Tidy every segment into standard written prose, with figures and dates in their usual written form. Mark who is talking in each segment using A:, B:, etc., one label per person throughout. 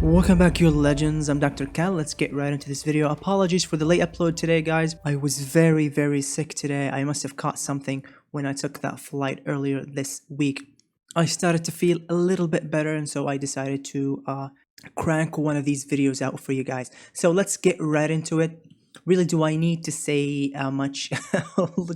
A: Welcome back, you legends. I'm Dr. Cal. Let's get right into this video. Apologies for the late upload today, guys. I was very sick today. I must have caught something when I took that flight earlier this week. I started to feel a little bit better, and so I decided to crank one of these videos out for you guys. So let's get right into it. Really, do I need to say much?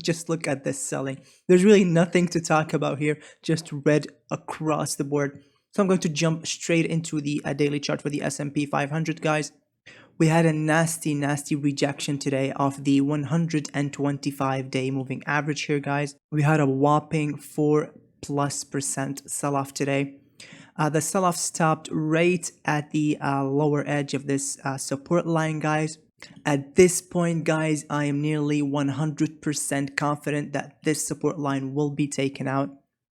A: Just look at this selling. There's really nothing to talk about here, just red across the board. So I'm going to jump straight into the daily chart for the S&P 500, guys. We had a nasty rejection today of the 125-day moving average here, guys. We had a whopping 4+% sell-off today. The sell-off stopped right at the lower edge of this support line, guys. At this point, guys, I am nearly 100% confident that this support line will be taken out.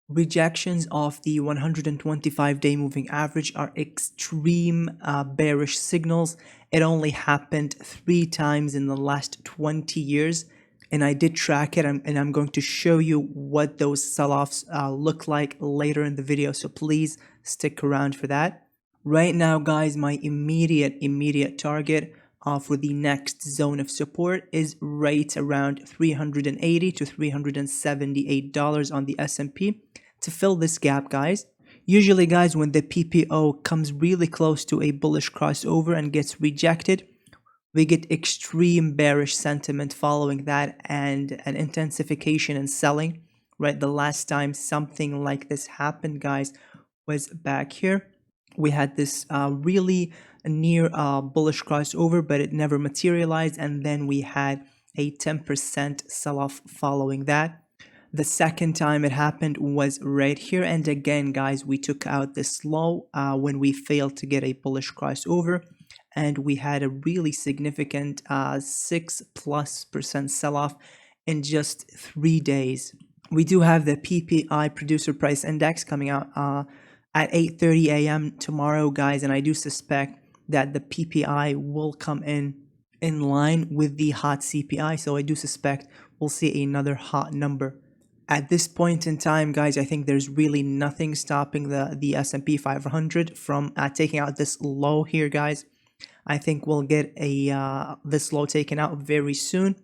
A: Rejections of the 125-day moving average are extreme bearish signals. It only happened 3 times in the last 20 years, and I did track it, and I'm going to show you what those sell-offs look like later in the video, so please stick around for that. Right now, guys, my immediate target for the next zone of support is right around $380 to $378 on the S&P to fill this gap, guys. Usually, guys, when the PPO comes really close to a bullish crossover and gets rejected, we get extreme bearish sentiment following that and an intensification in selling, right? The last time something like this happened, guys, was back here. We had this really near bullish crossover, but it never materialized, and then we had a 10% sell-off following that. The second time it happened was right here, and again, guys, we took out this low when we failed to get a bullish crossover, and we had a really significant 6+% sell-off in just 3 days. We do have the PPI Producer Price Index coming out at 8:30 a.m. tomorrow, guys, and I do suspect that the PPI will come in line with the hot CPI, so I do suspect we'll see another hot number. At this point in time, guys, I think there's really nothing stopping the S&P 500 from taking out this low here, guys. I think we'll get this low taken out very soon,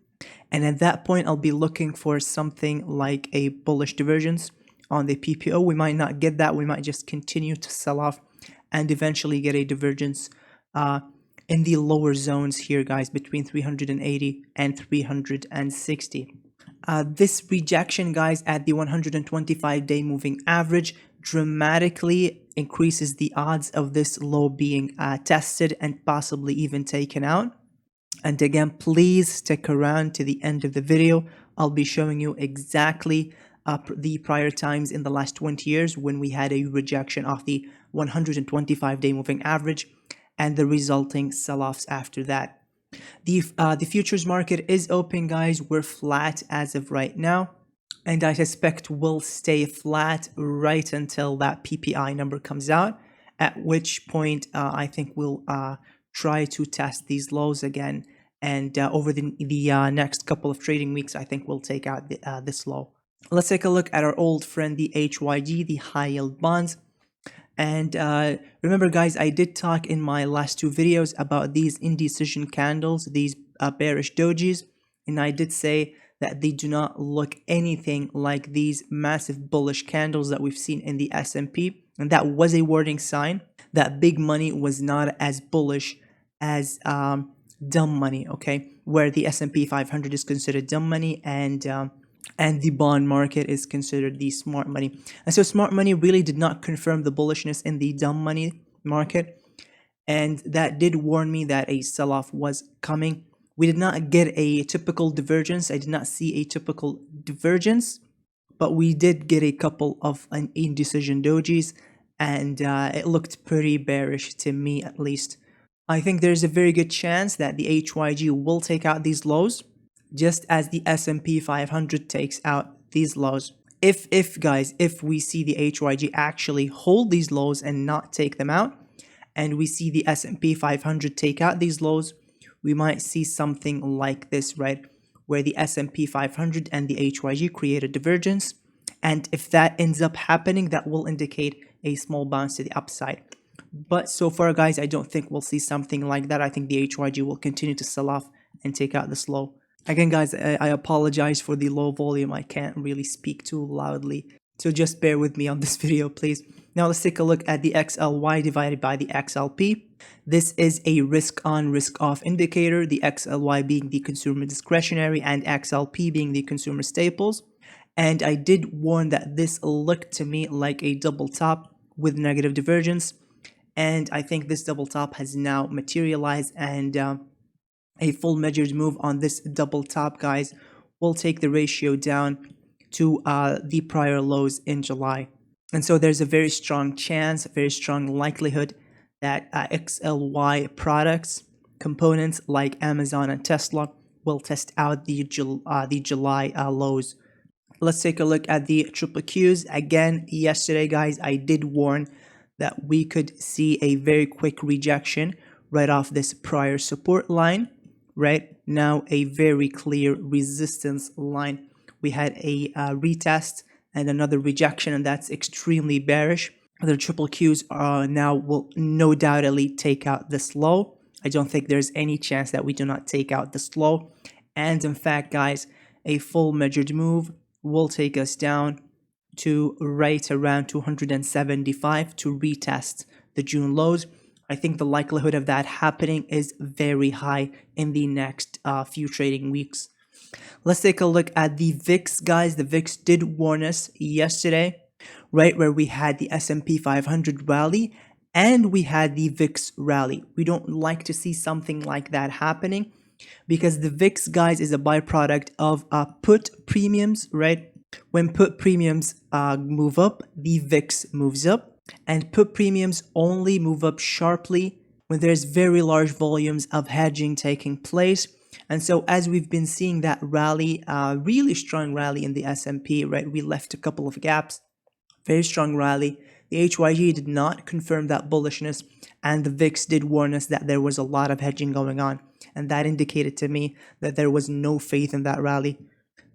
A: and at that point, I'll be looking for something like a bullish divergence on the PPO. We might not get that. We might just continue to sell off and eventually get a divergence in the lower zones here, guys, between 380 and 360. This rejection, guys, at the 125-day moving average dramatically increases the odds of this low being tested and possibly even taken out. And again, please stick around to the end of the video. I'll be showing you exactly the prior times in the last 20 years when we had a rejection of the 125-day moving average and the resulting sell-offs after that. The futures market is open, guys. We're flat as of right now, and I suspect we'll stay flat right until that PPI number comes out, at which point I think we'll try to test these lows again, and over the next couple of trading weeks, I think we'll take out this low. Let's take a look at our old friend, the HYG, the high yield bonds. And remember, guys, I did talk in my last 2 videos about these indecision candles, these bearish dojis, and I did say that they do not look anything like these massive bullish candles that we've seen in the S&P, and that was a warning sign that big money was not as bullish as dumb money, okay, where the S&P 500 is considered dumb money and the bond market is considered the smart money. And so smart money really did not confirm the bullishness in the dumb money market, and that did warn me that a sell-off was coming. We did not get a typical divergence. I did not see a typical divergence, but we did get a couple of indecision dojis, and it looked pretty bearish to me, at least. I think there's a very good chance that the HYG will take out these lows, just as the S&P 500 takes out these lows. If we see the HYG actually hold these lows and not take them out, and we see the S&P 500 take out these lows, we might see something like this, right? Where the S&P 500 and the HYG create a divergence, and if that ends up happening, that will indicate a small bounce to the upside. But so far, guys, I don't think we'll see something like that. I think the HYG will continue to sell off and take out this low. Again, guys, I apologize for the low volume. I can't really speak too loudly, so just bear with me on this video, please. Now let's take a look at the XLY divided by the XLP. This is a risk on, risk off indicator, the XLY being the consumer discretionary and XLP being the consumer staples. And I did warn that this looked to me like a double top with negative divergence. And I think this double top has now materialized, and a full measured move on this double top, guys, will take the ratio down to the prior lows in July. And so there's a very strong chance, a very strong likelihood that XLY products, components like Amazon and Tesla will test out the July lows. Let's take a look at the triple Qs. Again, yesterday, guys, I did warn that we could see a very quick rejection right off this prior support line. Right now, a very clear resistance line. We had a retest and another rejection, and that's extremely bearish. The triple Qs now will no doubtedly take out this low. I don't think there's any chance that we do not take out this low. And in fact, guys, a full measured move will take us down to right around 275 to retest the June lows. I think the likelihood of that happening is very high in the next few trading weeks. Let's take a look at the VIX, guys. The VIX did warn us yesterday, right where we had the S&P 500 rally and we had the VIX rally. We don't like to see something like that happening because the VIX, guys, is a byproduct of put premiums, right? When put premiums move up, the VIX moves up. And put premiums only move up sharply when there's very large volumes of hedging taking place. And so as we've been seeing that rally, really strong rally in the S&P, right? We left a couple of gaps, very strong rally. The HYG did not confirm that bullishness, and the VIX did warn us that there was a lot of hedging going on. And that indicated to me that there was no faith in that rally.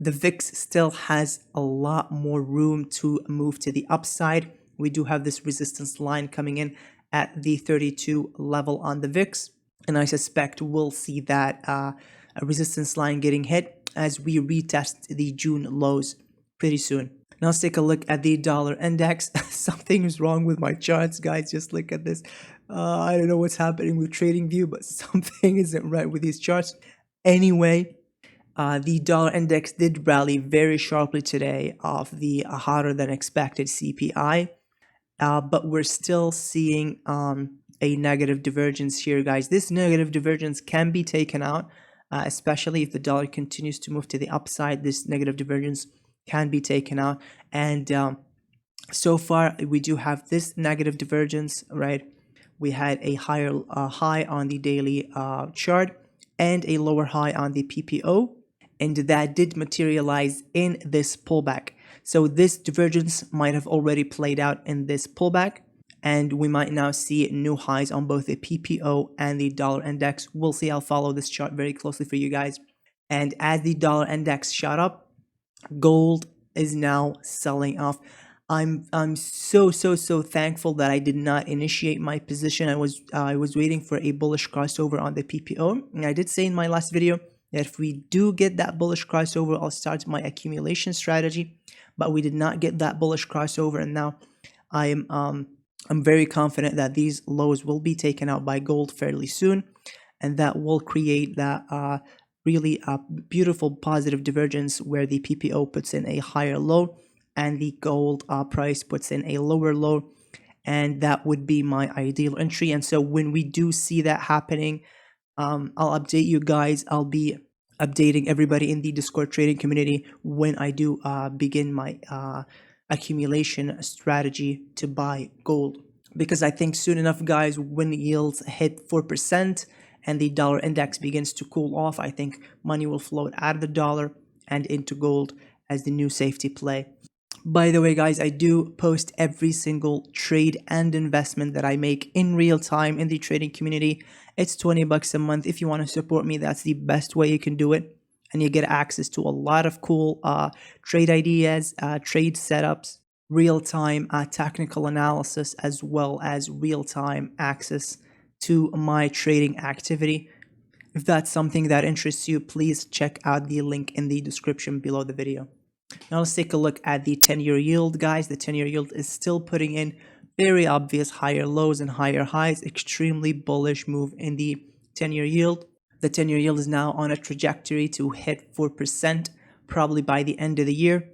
A: The VIX still has a lot more room to move to the upside. We do have this resistance line coming in at the 32 level on the VIX, and I suspect we'll see that a resistance line getting hit as we retest the June lows pretty soon. Now let's take a look at the dollar index. Something is wrong with my charts, guys. Just look at this. I don't know what's happening with TradingView, but something isn't right with these charts. Anyway, the dollar index did rally very sharply today off the hotter than expected CPI. But we're still seeing a negative divergence here, guys. This negative divergence can be taken out, especially if the dollar continues to move to the upside. This negative divergence can be taken out. And so far, we do have this negative divergence, right? We had a higher high on the daily chart and a lower high on the PPO. And that did materialize in this pullback. So this divergence might have already played out in this pullback, and we might now see new highs on both the PPO and the dollar index. We'll see. I'll follow this chart very closely for you guys. And as the dollar index shot up, gold is now selling off. I'm so thankful that I did not initiate my position. I was waiting for a bullish crossover on the PPO, and I did say in my last video that if we do get that bullish crossover, I'll start my accumulation strategy. But we did not get that bullish crossover, and now I'm very confident that these lows will be taken out by gold fairly soon, and that will create that really beautiful positive divergence where the PPO puts in a higher low and the gold price puts in a lower low, and that would be my ideal entry. And so when we do see that happening, I'll update you guys. I'll be updating everybody in the Discord trading community when I do begin my accumulation strategy to buy gold, because I think soon enough, guys, when yields hit 4% and the dollar index begins to cool off, I think money will flow out of the dollar and into gold as the new safety play. By the way, guys, I do post every single trade and investment that I make in real time in the trading community. It's $20 a month. If you want to support me, that's the best way you can do it. And you get access to a lot of cool trade ideas, trade setups, real-time technical analysis as well as real-time access to my trading activity. If that's something that interests you, please check out the link in the description below the video. Now let's take a look at the 10-year yield, guys. The 10-year yield is still putting in very obvious higher lows and higher highs. Extremely bullish move in the 10-year yield. The 10-year yield is now on a trajectory to hit 4% probably by the end of the year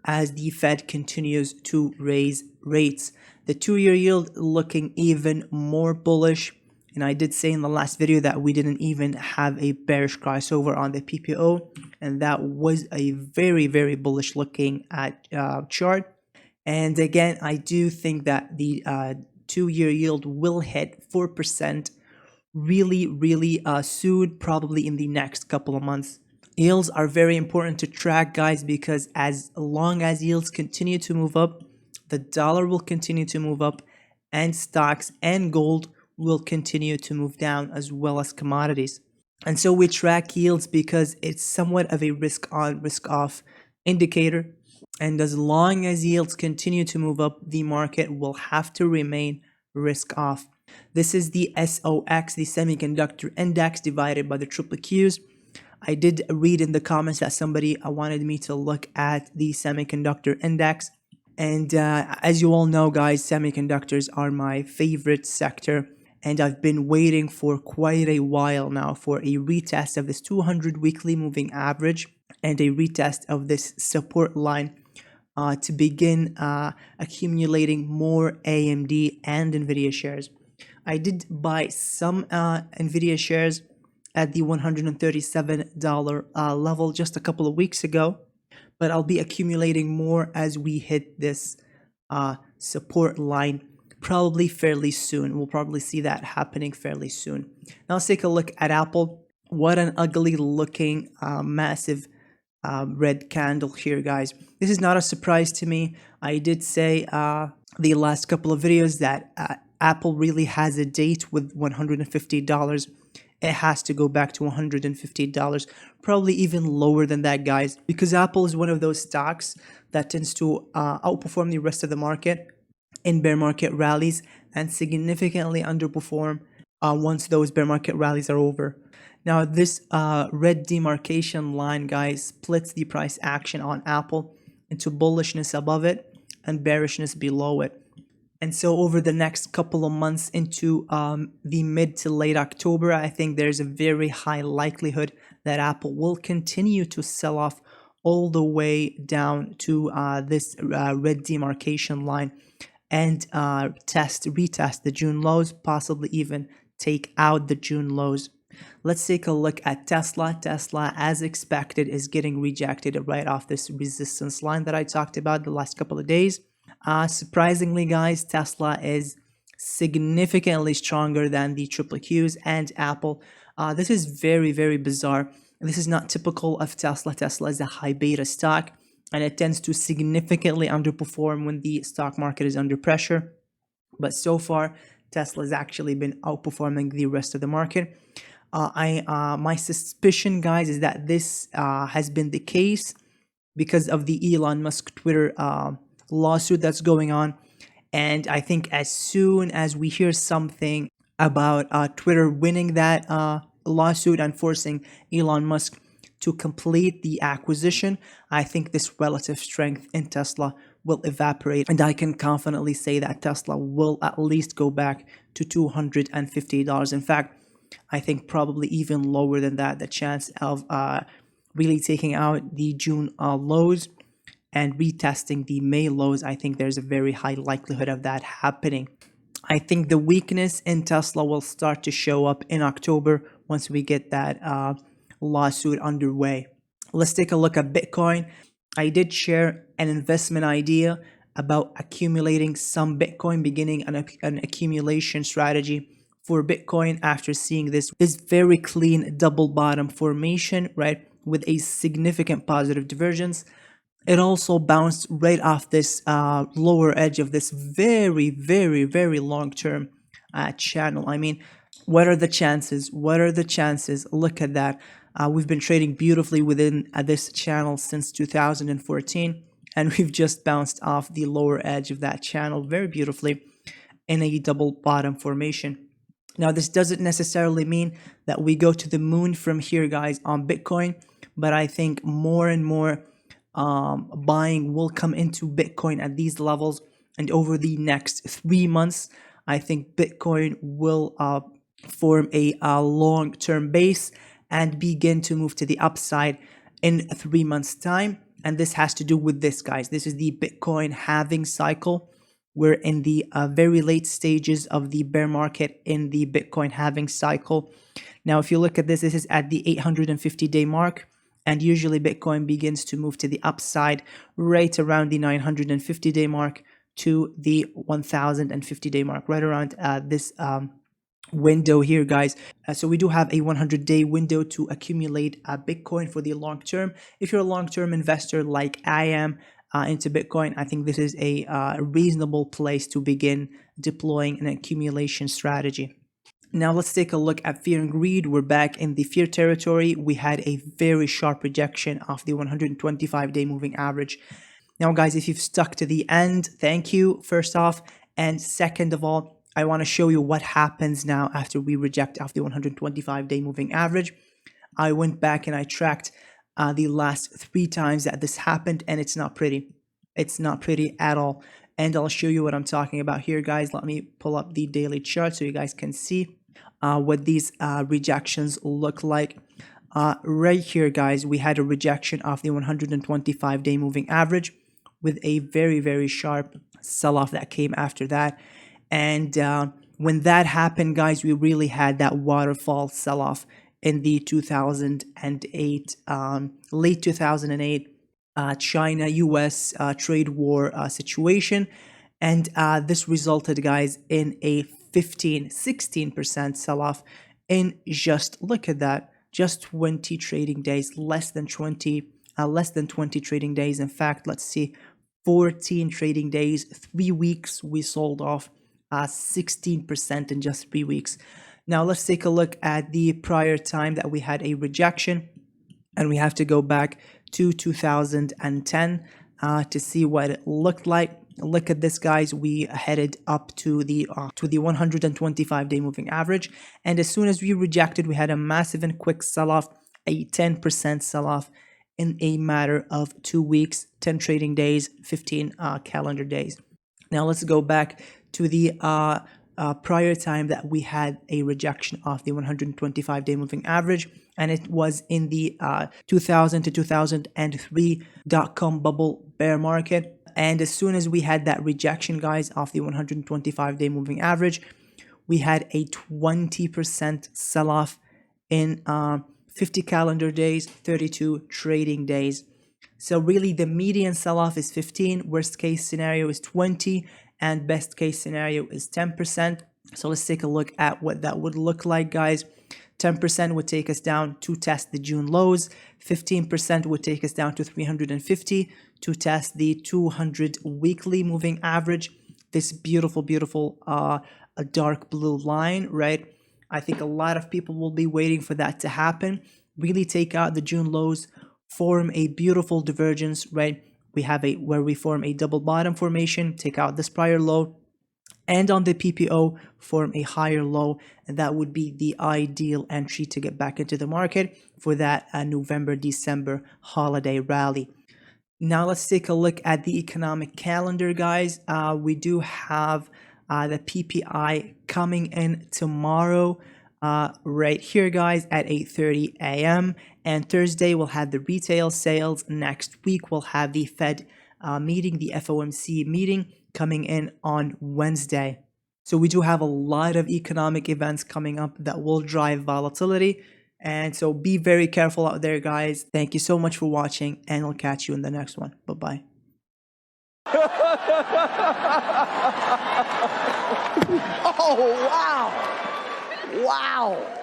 A: as the Fed continues to raise rates. The 2-year yield looking even more bullish. And I did say in the last video that we didn't even have a bearish crossover on the PPO. And that was a very, very bullish looking at chart. And again, I do think that the 2-year yield will hit 4% really soon, probably in the next couple of months. Yields are very important to track, guys, because as long as yields continue to move up, the dollar will continue to move up, and stocks and gold will continue to move down, as well as commodities. And so we track yields because it's somewhat of a risk on, risk off indicator. And as long as yields continue to move up, the market will have to remain risk off. This is the SOX, the Semiconductor Index, divided by the triple Qs. I did read in the comments that somebody wanted me to look at the Semiconductor Index. And as you all know, guys, semiconductors are my favorite sector. And I've been waiting for quite a while now for a retest of this 200 weekly moving average and a retest of this support line to begin accumulating more AMD and NVIDIA shares. I did buy some NVIDIA shares at the $137 level just a couple of weeks ago, but I'll be accumulating more as we hit this support line probably fairly soon. We'll probably see that happening fairly soon. Now let's take a look at Apple. What an ugly looking massive red candle here, guys. This is not a surprise to me. I did say the last couple of videos that Apple really has a date with $150. It has to go back to $150, probably even lower than that, guys, because Apple is one of those stocks that tends to outperform the rest of the market in bear market rallies and significantly underperform once those bear market rallies are over. Now, this red demarcation line, guys, splits the price action on Apple into bullishness above it and bearishness below it. And so over the next couple of months into the mid to late October, I think there's a very high likelihood that Apple will continue to sell off all the way down to this red demarcation line and retest the June lows, possibly even take out the June lows. Let's take a look at Tesla. Tesla, as expected, is getting rejected right off this resistance line that I talked about the last couple of days. Surprisingly, guys, Tesla is significantly stronger than the triple Qs and Apple. This is very, very bizarre. This is not typical of Tesla. Tesla is a high beta stock, and it tends to significantly underperform when the stock market is under pressure. But so far, Tesla has actually been outperforming the rest of the market. My suspicion, guys, is that this has been the case because of the Elon Musk Twitter lawsuit that's going on. And I think as soon as we hear something about Twitter winning that lawsuit and forcing Elon Musk to complete the acquisition, I think this relative strength in Tesla will evaporate. And I can confidently say that Tesla will at least go back to $250. In fact, I think probably even lower than that, the chance of really taking out the June lows and retesting the May lows, I think there's a very high likelihood of that happening. I think the weakness in Tesla will start to show up in October once we get that lawsuit underway. Let's take a look at Bitcoin. I did share an investment idea about accumulating some Bitcoin, beginning an accumulation strategy for Bitcoin after seeing this very clean double bottom formation, right, with a significant positive divergence. It also bounced right off this lower edge of this very, very, very long-term channel. I mean, what are the chances? What are the chances? Look at that. We've been trading beautifully within this channel since 2014. and we've just bounced off the lower edge of that channel very beautifully in a double bottom formation. Now, this doesn't necessarily mean that we go to the moon from here, guys, on Bitcoin, but I think more and more buying will come into Bitcoin at these levels. And over the next 3 months, I think Bitcoin will form a long-term base and begin to move to the upside in 3 months' time. And this has to do with this, guys. This is the Bitcoin halving cycle. We're in the very late stages of the bear market in the Bitcoin halving cycle. Now, if you look at this, this is at the 850-day mark. And usually Bitcoin begins to move to the upside right around the 950-day mark to the 1050-day mark, right around this window here, guys. So we do have a 100-day window to accumulate Bitcoin for the long term. If you're a long-term investor like I am into Bitcoin, I think this is a reasonable place to begin deploying an accumulation strategy. Now let's take a look at fear and greed. We're back in the fear territory. We had a very sharp rejection of the 125-day moving average. Now, guys, if you've stuck to the end, thank you, first off. And second of all, I want to show you what happens now after we reject off the 125-day moving average. I went back and I tracked the last 3 times that this happened, and it's not pretty. It's not pretty at all. And I'll show you what I'm talking about here, guys. Let me pull up the daily chart so you guys can see what these rejections look like. Right here, guys, we had a rejection of the 125-day moving average with a very, very sharp sell-off that came after that. And when that happened, guys, we really had that waterfall sell-off in the 2008, late 2008 China-US trade war situation. And this resulted, guys, in a 16% sell-off in just, look at that, just 20 trading days, less than 20 trading days. In fact, let's see, 14 trading days, 3 weeks, we sold off 16% in just 3 weeks. Now let's take a look at the prior time that we had a rejection, and we have to go back to 2010 to see what it looked like. Look at this, guys. We headed up to the 125-day moving average, and as soon as we rejected, we had a massive and quick sell-off, a 10% sell-off in a matter of 2 weeks, 10 trading days, 15 calendar days. Now let's go back to the prior time that we had a rejection of the 125-day moving average, and it was in the 2000 to 2003 dot-com bubble bear market. And as soon as we had that rejection, guys, of the 125-day moving average, we had a 20% sell-off in 50 calendar days, 32 trading days. So really the median sell-off is 15, worst case scenario is 20, and best case scenario is 10%. So let's take a look at what that would look like, guys. 10% would take us down to test the June lows. 15% would take us down to 350 to test the 200 weekly moving average. This beautiful, beautiful a dark blue line, right? I think a lot of people will be waiting for that to happen. Really take out the June lows, form a beautiful divergence, right? We have where we form a double bottom formation, take out this prior low, and on the PPO form a higher low, and that would be the ideal entry to get back into the market for that November-December holiday rally. Now let's take a look at the economic calendar, guys. We do have the PPI coming in tomorrow, right here, guys, at 8:30 a.m. And Thursday we'll have the retail sales. Next week we'll have the Fed meeting, the FOMC meeting coming in on Wednesday. So we do have a lot of economic events coming up that will drive volatility. And so be very careful out there, guys. Thank you so much for watching, and I'll catch you in the next one. Bye-bye.
B: Oh, wow. Wow.